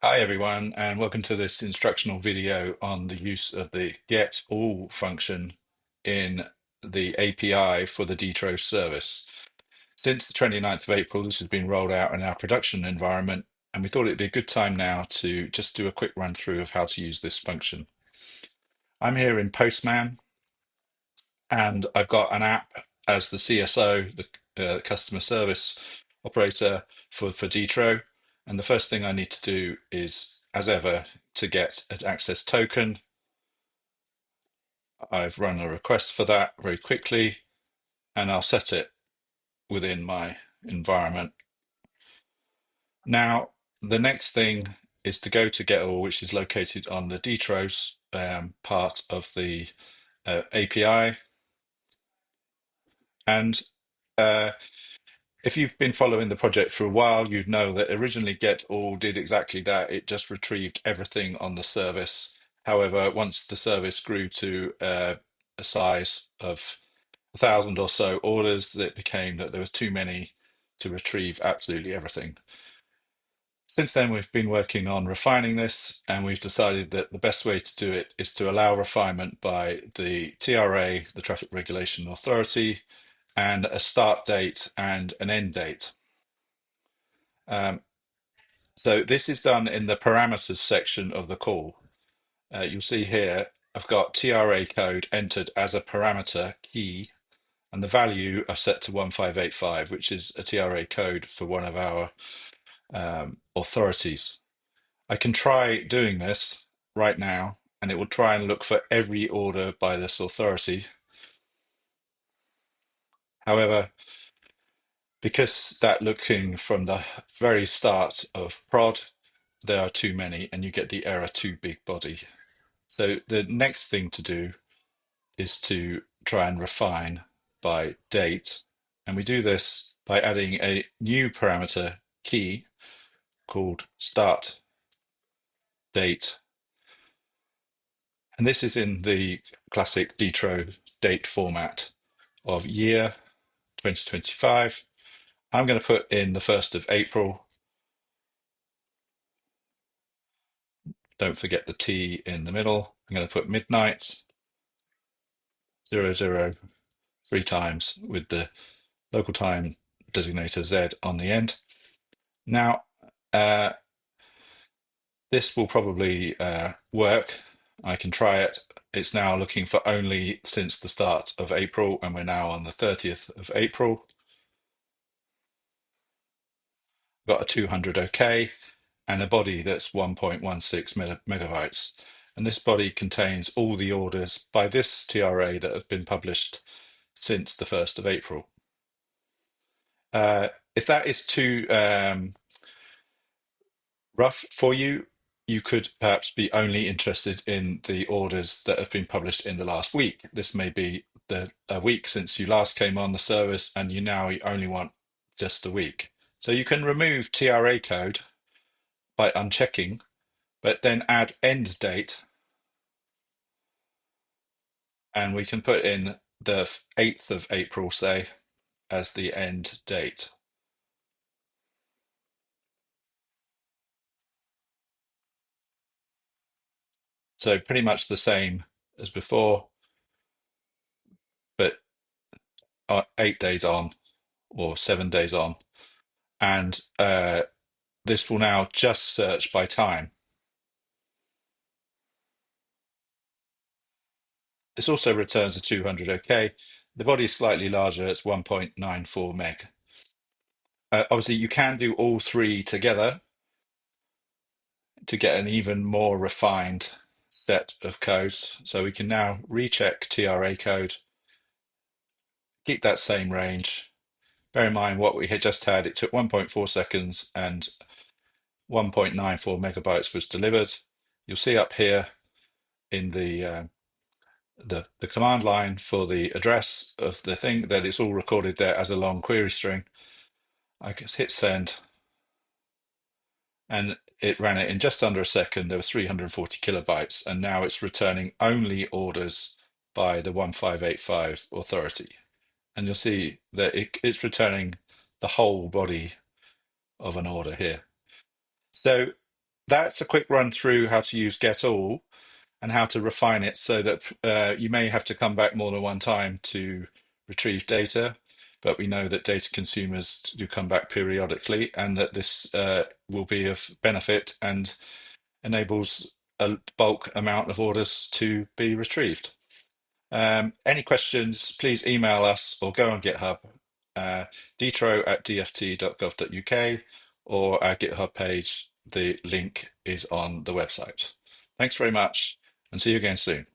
Hi everyone, and welcome to this instructional video on the use of the GetAll function in the API for the D-TRO service. Since the 29th of April, this has been rolled out in our production environment, and we thought it'd be a good time now to just do a quick run through of how to use this function. I'm here in Postman, and I've got an app as the CSO, the customer service operator for D-TRO. And the first thing I need to do is, as ever, to get an access token. I've run a request for that very quickly, and I'll set it within my environment. Now, the next thing is to go to GetAll, which is located on the D-TRO's part of the API. And if you've been following the project for a while, you'd know that originally GetAll did exactly that. It just retrieved everything on the service. However, once the service grew to a size of 1,000 or so orders, it became that there was too many to retrieve absolutely everything. Since then, we've been working on refining this, and we've decided that the best way to do it is to allow refinement by the TRA, the Traffic Regulation Authority, and a start date and an end date. So this is done in the parameters section of the call. You'll see here, I've got TRA code entered as a parameter key, and the value I've set to 1585, which is a TRA code for one of our authorities. I can try doing this right now, and it will try and look for every order by this authority. However, because that looking from the very start of prod, there are too many, and you get the error too big body. So the next thing to do is to try and refine by date. And we do this by adding a new parameter key called start date. And this is in the classic D-TRO date format of year 2025. I'm going to put in the 1st of April. Don't forget the T in the middle. I'm going to put midnight, 00, 3 times with the local time designator Z on the end. Now, this will probably work. I can try it. It's now looking for only since the start of April, and we're now on the 30th of April. Got a 200 OK and a body that's 1.16 megabytes. And this body contains all the orders by this TRA that have been published since the 1st of April. If that is too rough for you, you could perhaps be only interested in the orders that have been published in the last week. This may be a week since you last came on the service, and you now only want just the week. So you can remove TRA code by unchecking, but then add end date, and we can put in the 8th of April, say, as the end date. So pretty much the same as before, but 8 days on or 7 days on. And this will now just search by time. This also returns a 200 OK. The body is slightly larger, it's 1.94 meg. Obviously, you can do all three together to get an even more refined set of codes. So we can now recheck TRA code, keep that same range. Bear in mind what we had just had, it took 1.4 seconds and 1.94 megabytes was delivered. You'll see up here in the command line for the address of the thing that it's all recorded there as a long query string. I can hit send, and it ran it in just under a second. There was 340 kilobytes, and now it's returning only orders by the 1585 authority. And you'll see that it's returning the whole body of an order here. So that's a quick run through how to use GetAll and how to refine it so that you may have to come back more than one time to retrieve data, but we know that data consumers do come back periodically, and that this will be of benefit and enables a bulk amount of orders to be retrieved. Any questions, please email us or go on GitHub, dtro@dft.gov.uk, or our GitHub page. The link is on the website. Thanks very much, and see you again soon.